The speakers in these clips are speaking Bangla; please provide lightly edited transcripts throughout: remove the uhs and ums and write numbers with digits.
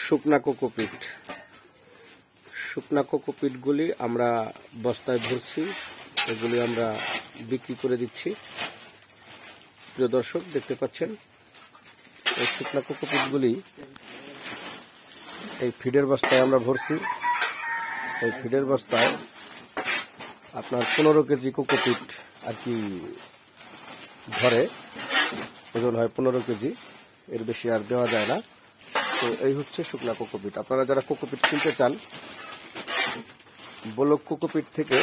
শুকনা কোকোপিট। শুকনা কোকোপিটগুলি আমরা বস্তায় ভরছি, এগুলি আমরা বিক্রি করে দিচ্ছি। প্রিয় দর্শক, দেখতে পাচ্ছেন এই শুকনা কোকোপিটগুলি এই ফিডের বস্তায় আমরা ভরছি। এই ফিডের বস্তায় আপনার 15 কেজি কোকোপিট আর কি ধরে, ওজন হয় 15 কেজি, এর বেশি আর দেওয়া যায় না। তো এই হচ্ছে শুকনা কোকোপিট। আপনারা যারা কোকোপিট কিনতে চান, ব্লক কোকোপিট থেকে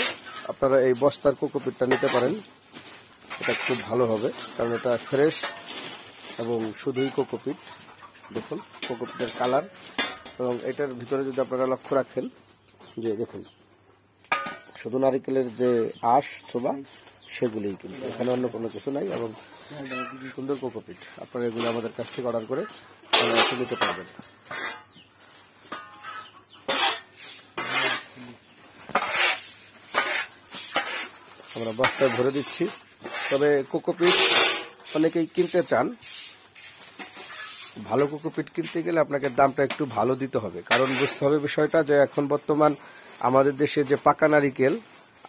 আপনারা এই বস্তার কোকোপিটটা নিতে পারেন। এটা খুব ভালো হবে, কারণ এটা ফ্রেশ এবং শুধুই কোকোপিট। দেখুন কোকোপিটের কালার, এবং এটার ভিতরে যদি আপনারা লক্ষ্য রাখেন যে দেখুন শুধু নারিকেলের যে আঁশ ছোবা সেগুলিই, কিন্তু এখানে অন্য কোনো কিছু নাই, এবং সুন্দর কোকোপিট। আপনারা এগুলো আমাদের কাছ থেকে অর্ডার করে নিতে পারবেন। আমরা বস্তায় ভরে দিচ্ছি। তবে কোকোপিট অনেকেই কিনতে চান, ভালো কোকোপিট কিনতে গেলে আপনাকে দামটা একটু ভালো দিতে হবে, কারণ বুঝতে হবে বিষয়টা যে এখন বর্তমান আমাদের দেশে যে পাকা নারিকেল,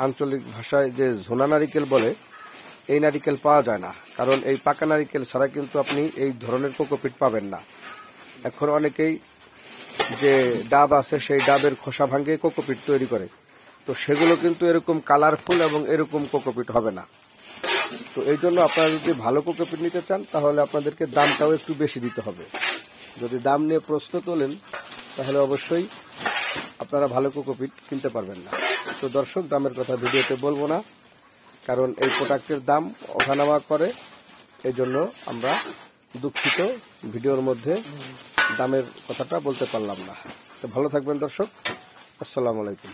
আঞ্চলিক ভাষায় যে ঝোনা নারিকেল বলে, এই নারিকেল পাওয়া যায় না। কারণ এই পাকা নারিকেল ছাড়া কিন্তু আপনি এই ধরনের কোকোপিট পাবেন না। এখন অনেকেই যে ডাব আছে সেই ডাবের খোসা ভাঙিয়ে কোকোপিট তৈরি করে, তো সেগুলো কিন্তু এরকম কালারফুল এবং এরকম কোকোপিট হবে না। তো এই জন্য আপনারা যদি ভালো কোকোপিট নিতে চান, তাহলে আপনাদেরকে দামটাও একটু বেশি দিতে হবে। যদি দাম নিয়ে প্রশ্ন তোলেন, তাহলে অবশ্যই আপনারা ভালো কোকোপিট কিনতে পারবেন না। তো দর্শক, দামের কথা ভিডিওতে বলবো না, কারণ এই প্রোডাক্টের দাম ওঠানামা করে, এই জন্য আমরা দুঃখিত, ভিডিওর মধ্যে দামের কথাটা বলতে পারলাম না। তো ভালো থাকবেন দর্শক, আসসালামু আলাইকুম।